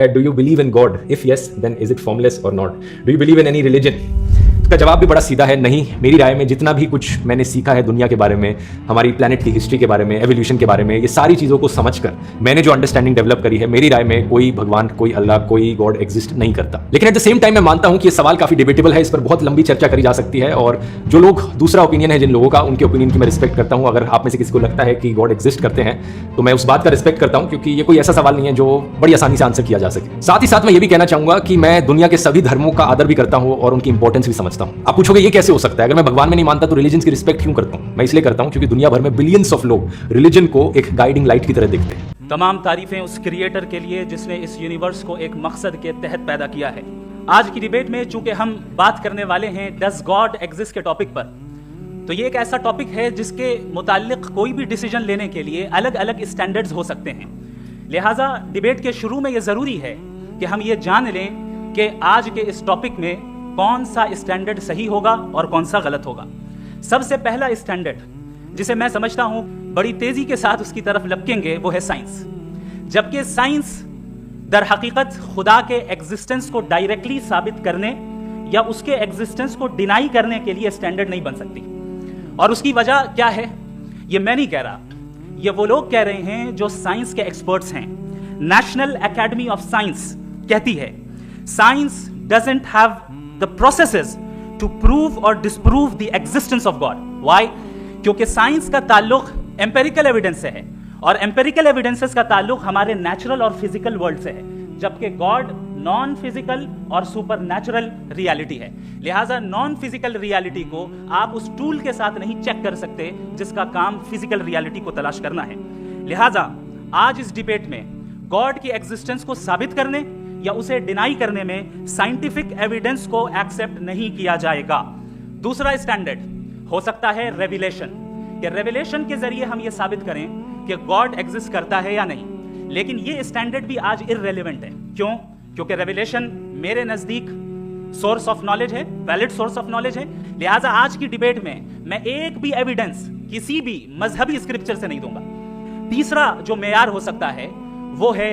Do you believe in God? If yes, then is it formless or not? Do you believe in any religion? इसका जवाब भी बड़ा सीधा है, नहीं। मेरी राय में जितना भी कुछ मैंने सीखा है दुनिया के बारे में, हमारी प्लैनेट की हिस्ट्री के बारे में, एवोल्यूशन के बारे में, ये सारी चीज़ों को समझकर मैंने जो अंडरस्टैंडिंग डेवलप करी है, मेरी राय में कोई भगवान, कोई अल्लाह, कोई गॉड एग्जिस्ट नहीं करता। लेकिन एट द सेम टाइम मैं मानता हूँ कि ये सवाल काफ़ी डिबेटेबल है, इस पर बहुत लंबी चर्चा करी जा सकती है, और जो लोग दूसरा ओपिनियन है जिन लोगों का, उनके ओपिनियन की मैं रिस्पेक्ट करता हूँ। अगर आप में से किसी को लगता है कि गॉड एग्जिस्ट करते हैं तो मैं उस बात का रिस्पेक्ट करता हूँ, क्योंकि ये कोई ऐसा सवाल नहीं है जो बड़ी आसानी से आंसर किया जा सके। साथ ही साथ मैं ये भी कहना चाहूंगा कि मैं दुनिया के सभी धर्मों का आदर भी करता हूँ और उनकी इंपॉर्टेंस भी समझता हूँ। आप पूछोगे ये कैसे हो सकता है? अगर मैं भगवान में नहीं मानता तो रिलीजन की रिस्पेक्ट क्यों करता हूँ? मैं इसलिए करता हूँ क्योंकि दुनिया भर में बिलियंस ऑफ लोग रिलीजन को एक गाइडिंग लाइट की तरह देखते हैं। तमाम तारीफें उस क्रिएटर के लिए जिसने इस यूनिवर्स को एक मकसद के तहत पैदा किया है। आज की डिबेट में चूंकि हम बात करने वाले हैं डज गॉड एग्जिस्ट के टॉपिक पर, तो ये एक ऐसा टॉपिक है जिसके मुताल्लिक कोई भी डिसीजन लेने के लिए अलग अलग स्टैंडर्ड्स हो सकते हैं। लिहाजा डिबेट के शुरू में ये ज़रूरी है कि हम ये जान लें कि आज के इस टॉपिक में कौन सा स्टैंडर्ड सही होगा और कौन सा गलत होगा। सबसे पहला स्टैंडर्ड जिसे मैं समझता हूँ बड़ी तेज़ी के साथ उसकी तरफ लपकेंगे वो है साइंस। जबकि साइंस दर हकीकत खुदा के एग्जिस्टेंस को डायरेक्टली साबित करने या उसके एग्जिस्टेंस को डिनाई करने के लिए स्टैंडर्ड नहीं बन सकती। और उसकी वजह क्या है ये मैं नहीं कह रहा, ये वो लोग कह रहे हैं जो साइंस के एक्सपर्ट्स हैं। नेशनल एकेडमी ऑफ साइंस कहती है science doesn't have the processes to prove और disprove the existence of God. Why? क्योंकि साइंस का ताल्लुक एम्पेरिकल एविडेंस से है और एम्पेरिकल एविडेंसेस का ताल्लुक हमारे नेचुरल और फिजिकल वर्ल्ड से है, जबकि गॉड नॉन फिजिकल और सुपर नेचुरल रियलिटी है। लिहाजा नॉन फिजिकल रियलिटी को आप उस टूल के साथ नहीं चेक कर सकते जिसका काम फिजिकल रियलिटी को तलाश करना है। लिहाजा आज इस डिबेट में गॉड की एग्जिस्टेंस को साबित करने या उसे डिनाई करने में साइंटिफिक एविडेंस को एक्सेप्ट नहीं किया जाएगा। दूसरा स्टैंडर्ड हो सकता है रेविलेशन, कि रेविलेशन के जरिए हम ये साबित करें कि गॉड एग्जिस्ट करता है या नहीं। लेकिन ये स्टैंडर्ड भी आज इररेलेवेंट है। क्यों? क्योंकि रेविलेशन मेरे नजदीक सोर्स ऑफ नॉलेज है, वैलिड सोर्स ऑफ नॉलेज है। लिहाजा आज की डिबेट में मैं एक भी एविडेंस किसी भी मजहबी स्क्रिप्चर से नहीं दूंगा। तीसरा जो मेयार हो सकता है वो है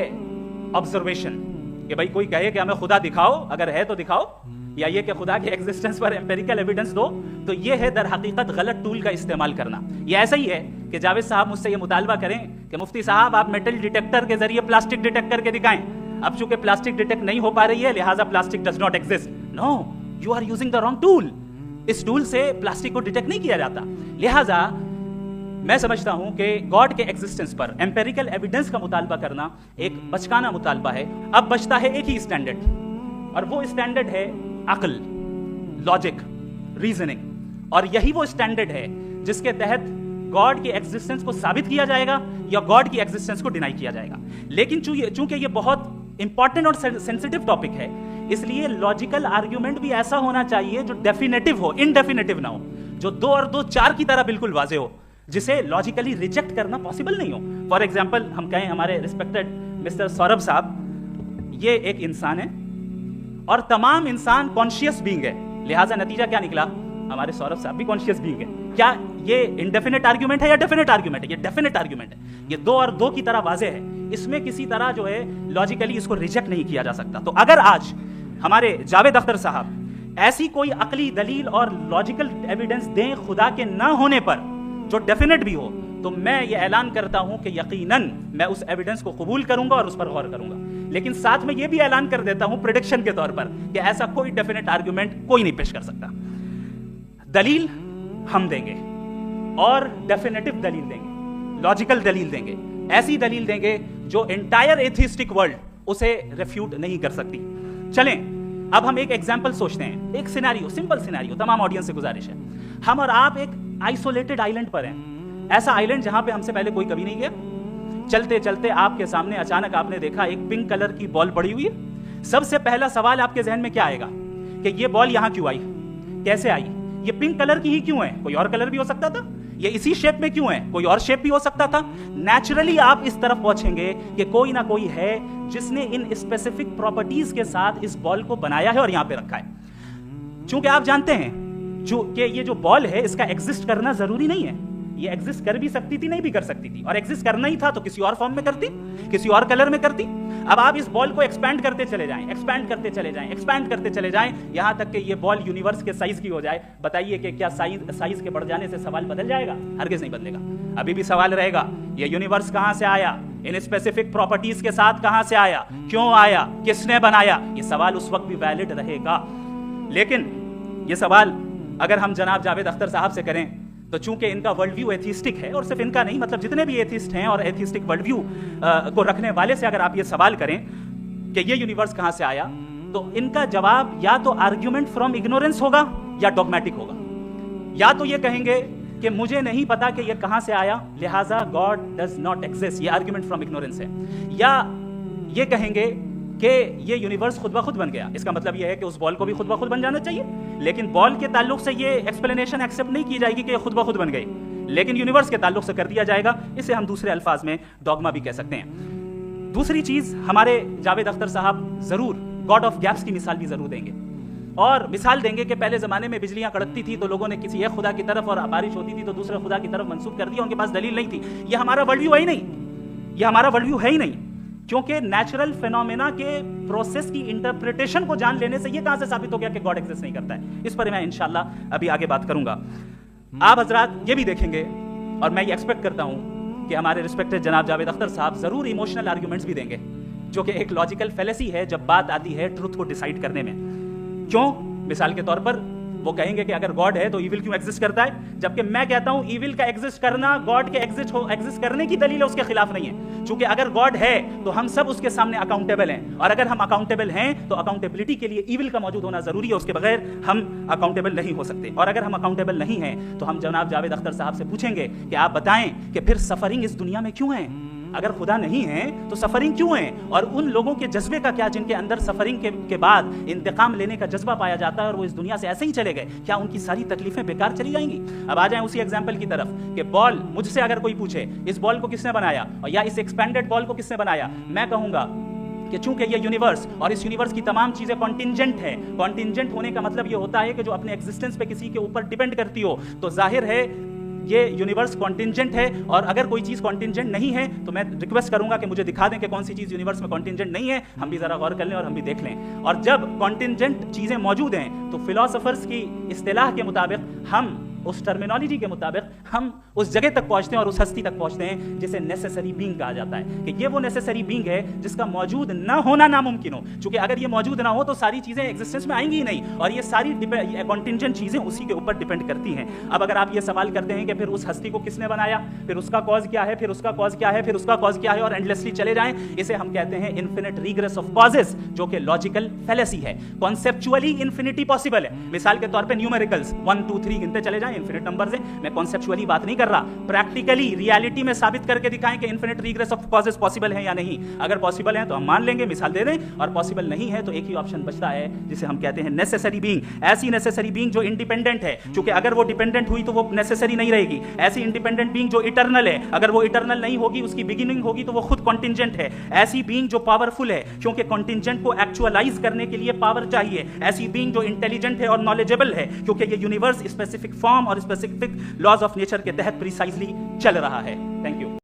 ऑब्जर्वेशन, कि भाई कोई कहे कि हमें खुदा दिखाओ, अगर है तो दिखाओ, या ये कि खुदा के एग्जिस्टेंस पर एम्पेरिकल एविडेंस दो, तो ये है दर हकीकत गलत टूल का इस्तेमाल करना। ये ऐसा ही है कि जावेद साहब मुझसे ये मुतालबा करें कि मुफ्ती साहब आप मेटल डिटेक्टर के जरिए प्लास्टिक डिटेक्ट करके दिखाएं। अब चूंकि प्लास्टिक डिटेक्ट नहीं हो पा रही है लिहाजा plastic does not exist. No, you are using the wrong tool. इस टूल से प्लास्टिक को डिटेक्ट नहीं किया जाता। लिहाजा मैं समझता हूं कि गॉड के एग्जिस्टेंस पर एम्पेरिकल एविडेंस का मुतालबा करना एक बचकाना मुतालबा है। अब बचता है एक ही स्टैंडर्ड, और वो स्टैंडर्ड है अक्ल, लॉजिक, रीजनिंग। और यही वो स्टैंडर्ड है जिसके तहत गॉड की एग्जिस्टेंस को साबित किया जाएगा या गॉड की एग्जिस्टेंस को डिनाई किया जाएगा। लेकिन चूंकि ये बहुत इंपॉर्टेंट और सेंसिटिव टॉपिक है, इसलिए लॉजिकल आर्ग्यूमेंट भी ऐसा होना चाहिए जो डेफिनेटिव हो, इनडेफिनेटिव ना हो, जो 2 और 2 4 की तरह बिल्कुल वाजे हो, जिसे लॉजिकली रिजेक्ट करना पॉसिबल नहीं हो। फॉर एग्जाम्पल हम कहें हमारे रिस्पेक्टेड मिस्टर सौरभ साहब, ये एक इंसान है और तमाम इंसान कॉन्शियस बीइंग है। लिहाजा नतीजा क्या निकला? हमारे सौरभ साहब भी कॉन्शियस बीइंग है। क्या ये इनडेफिनेट आर्ग्यूमेंट है या डेफिनेट आर्ग्यूमेंट है? ये डेफिनेट आर्ग्यूमेंट है। ये 2 और 2 की तरह वाजे है, इसमें किसी तरह जो है लॉजिकली इसको रिजेक्ट नहीं किया जा सकता। तो अगर आज हमारे जावेद अख्तर साहब ऐसी कोई अकली दलील और लॉजिकल एविडेंस दें खुदा के ना होने पर जो डेफिनेट भी हो, तो मैं ये ऐलान करता हूं कि यकीनन मैं उस एविडेंस को कबूल करूंगा और उस पर गौर करूंगा। लेकिन साथ में ये भी ऐलान कर देता हूं प्रेडिक्शन के तौर पर कि ऐसा कोई डेफिनेट आर्गुमेंट कोई नहीं पेश कर सकता। दलील हम देंगे और डेफिनेटिव दलील देंगे, लॉजिकल दलील देंगे, ऐसी दलील देंगे जो एंटायर एथिस्टिक वर्ल्ड उसे रिफ्यूट नहीं कर सकती। चलें अब हम एक एग्जाम्पल सोचते हैं, एक सिनेरियो, सिंपल सिनेरियो। तमाम ऑडियंस से गुजारिश है, हम और आप एक आइसोलेटेड आइलैंड पर हैं, ऐसा आइलैंड जहां पे हमसे पहले कोई कभी नहीं गया। चलते चलते आपके सामने अचानक आपने देखा एक पिंक कलर की बॉल पड़ी हुई है। सबसे पहला सवाल आपके जहन में क्या आएगा कि ये बॉल यहां क्यों आई, कैसे आई, ये पिंक कलर की ही क्यों है? कोई और कलर भी हो सकता था। ये इसी शेप में क्यों है? कोई और शेप भी हो सकता था। नेचुरली आप इस तरफ पहुंचेंगे कि कोई ना कोई है जिसने इन स्पेसिफिक प्रॉपर्टीज के साथ इस बॉल को बनाया है और यहां पे रखा है। चूंकि आप जानते हैं कि ये जो बॉल है इसका एग्जिस्ट करना जरूरी नहीं है, یہ ایگزسٹ کر بھی سکتی تھی, نہیں بھی کر سکتی تھی, اور ایگزسٹ کرنا ہی تھا تو کسی اور فارم میں کرتی, کسی اور کلر میں کرتی. اب آپ اس بال کو ایکسپینڈ کرتے چلے جائیں, ایکسپینڈ کرتے چلے جائیں, ایکسپینڈ کرتے چلے جائیں, یہاں تک کہ یہ بال یونیورس کے سائز کی ہو جائے. بتائیے کہ کیا سائز کے بڑھ جانے سے سوال بدل جائے گا؟ ہرگز نہیں بدلے گا. ابھی بھی سوال رہے گا, یہ یونیورس کہاں سے آیا, ان اسپیسیفک پراپرٹیز کے ساتھ کہاں سے آیا, کیوں آیا, کس نے بنایا؟ یہ سوال اس وقت بھی ویلڈ رہے گا. لیکن یہ سوال اگر ہم جناب جاوید اختر صاحب سے کریں تو چونکہ ان کا ورلڈ ویو ایتھیسٹک ہے, اور صرف ان کا نہیں, مطلب جتنے بھی ایتھیسٹ ہیں اور ایتھیسٹک ورلڈ ویو کو رکھنے والے سے اگر آپ یہ سوال کریں کہ یہ یونیورس کہاں سے آیا, تو ان کا جواب یا تو آرگیومنٹ فرام اگنورینس ہوگا یا ڈوگمیٹک ہوگا. یا تو یہ کہیں گے کہ مجھے نہیں پتا کہ یہ کہاں سے آیا, لہٰذا گاڈ ڈز ناٹ ایگزسٹ, یہ آرگیومنٹ فرام اگنورینس ہے. یا یہ کہیں گے کہ یہ یونیورس خود بخود بن گیا. اس کا مطلب یہ ہے کہ اس بال کو بھی خود بخود بن جانا چاہیے, لیکن بال کے تعلق سے یہ ایکسپلینیشن ایکسیپٹ نہیں کی جائے گی کہ یہ خود بخود بن گئی, لیکن یونیورس کے تعلق سے کر دیا جائے گا. اسے ہم دوسرے الفاظ میں ڈوگما بھی کہہ سکتے ہیں. دوسری چیز, ہمارے جاوید اختر صاحب ضرور گاڈ آف گیپس کی مثال بھی ضرور دیں گے, اور مثال دیں گے کہ پہلے زمانے میں بجلیاں کڑکتی تھی تو لوگوں نے کسی ایک خدا کی طرف, اور بارش ہوتی تھی تو دوسرے خدا کی طرف منسوب کر دیا, ان کے پاس دلیل نہیں تھی. یہ ہمارا ورلڈ ویو ہے ہی نہیں, یہ ہمارا ورلڈ ویو ہے ہی نہیں, کیونکہ نیچرل فینومینا کے پروسیس کی انٹرپریٹیشن کو جان لینے سے یہ کہاں سے ثابت ہو گیا کہ گاڈ ایگزسٹ نہیں کرتا ہے. اس پر میں انشاءاللہ ابھی آگے بات کروں گا. آپ حضرات یہ بھی دیکھیں گے, اور میں یہ ایکسپیکٹ کرتا ہوں کہ ہمارے رسپیکٹڈ جناب جاوید اختر صاحب ضرور ایموشنل آرگیومنٹس بھی دیں گے, جو کہ ایک لاجیکل فیلیسی ہے جب بات آتی ہے ٹروتھ کو ڈیسائیڈ کرنے میں. کیوں؟ مثال کے طور پر وہ کہیں گے کہ اگر گاڈ ہے تو ایول کیوں ایگزسٹ کرتا ہے, جبکہ میں کہتا ہوں ایول کا ایگزسٹ کرنا گاڈ کے ایگزسٹ کرنے کی دلیل ہے, اس کے خلاف نہیں ہے. چونکہ اگر گاڈ ہے تو ہم سب اس کے سامنے اکاؤنٹیبل ہیں, اور اگر ہم اکاؤنٹیبل ہیں تو اکاؤنٹیبلٹی کے لیے ایول کا موجود ہونا ضروری ہے, اس کے بغیر ہم اکاؤنٹیبل نہیں ہو سکتے. اور اگر ہم اکاؤنٹیبل نہیں ہیں تو ہم جناب جاوید اختر صاحب سے پوچھیں گے کہ آپ بتائیں کہ پھر سفرنگ اس دنیا میں کیوں ہے؟ اگر خدا نہیں ہے تو سفرنگ کیوں ہے؟ اور ان لوگوں کے جذبے کا کیا جن کے اندر سفرنگ کے بعد انتقام لینے کا جذبہ پایا جاتا ہے اور وہ اس دنیا سے ایسے ہی چلے گئے, کیا ان کی ساری تکلیفیں بیکار چلی جائیں گی؟ اب آ جائیں اسی ایگزامپل کی طرف کہ بال, مجھ سے اگر کوئی پوچھے اس بال کو کس نے بنایا, اور یا اس ایکسپینڈڈ بال کو کس نے بنایا, میں کہوں گا کہ چونکہ یہ یونیورس اور اس یونیورس کی تمام چیزیں کانٹینجنٹ ہے. کانٹینجنٹ ہونے کا مطلب یہ ہوتا ہے کہ جو اپنے ایگزسٹنس پہ کسی کے اوپر ڈیپینڈ کرتی ہو, تو ظاہر ہے یہ یونیورس کانٹینجنٹ ہے. اور اگر کوئی چیز کانٹینجنٹ نہیں ہے تو میں ریکویسٹ کروں گا کہ مجھے دکھا دیں کہ کون سی چیز یونیورس میں کانٹینجنٹ نہیں ہے, ہم بھی ذرا غور کر لیں اور ہم بھی دیکھ لیں. اور جب کانٹینجنٹ چیزیں موجود ہیں تو فلاسفرز کی اصطلاح کے مطابق ہم اس ٹرمینالوجی کے مطابق ہم اس جگہ تک پہنچتے ہیں اور اس ہستی تک پہنچتے ہیں جسے نیسیسری بینگ کہا جاتا ہے, کہ یہ وہ نیسیسری بینگ ہے جس کا موجود نہ ہونا ناممکن ہو. چونکہ اگر یہ موجود نہ ہو تو ساری چیزیں ایگزسٹنس میں آئیں گی ہی نہیں, اور یہ ساری کانٹینجنٹ چیزیں اسی کے اوپر ڈیپینڈ کرتی ہیں. اب اگر آپ یہ سوال کرتے ہیں کہ پھر اس ہستی کو کس نے بنایا, پھر اس کا کاز کیا ہے, پھر اس کا کاز کیا ہے, پھر اس کا کاز کیا ہے, اور اینڈلیسلی چلے جائیں, اسے ہم کہتے ہیں انفینٹ ریگریس آف کازز, جو کہ لاجیکل فیلیسی ہے. کانسیپچولی انفینٹی پاسبل ہے. مثال کے طور پہ نیومیریکلز 1 2 3 گنتے چلے جائیں, انفینٹ نمبرز ہیں. میں کانسیپچولی بات نہیں کر رہا, پریکٹیکلی ریالٹی میں ثابت کر کے دکھائیں کہ infinite regress of causes possible ہیں یا نہیں. اگر پاسبل ہیں تو ہم مان لیں گے, مثال دے دیں, اور پاسبل نہیں ہے تو ایک ہی آپشن بچتا ہے جسے ہم کہتے ہیں نیسیسری بینگ. ایسی نیسیسری بینگ جو انڈیپینڈنٹ ہے, چونکہ اگر وہ ڈیپینڈنٹ ہوئی تو وہ نیسیسری نہیں رہے گی. ایسی انڈیپینڈنٹ بینگ جو اٹرنل ہے, اگر وہ اٹرنل نہیں ہوگی, اس کی بگننگ ہوگی, تو وہ خود کانٹینجنٹ ہے. ایسی بینگ جو پاورفل ہے, کیونکہ کانٹینجنٹ کو ایکچوالائز کرنے کے لیے پاور چاہیے. ایسی بینگ جو انٹیلیجنٹ ہے اور نالجبل ہے, کیونکہ یہ یونیورس اسپیسیفک فارم اور اسپیسیفک لاز آف نیچر کے تحت پریسائزلی چل رہا ہے. Thank you.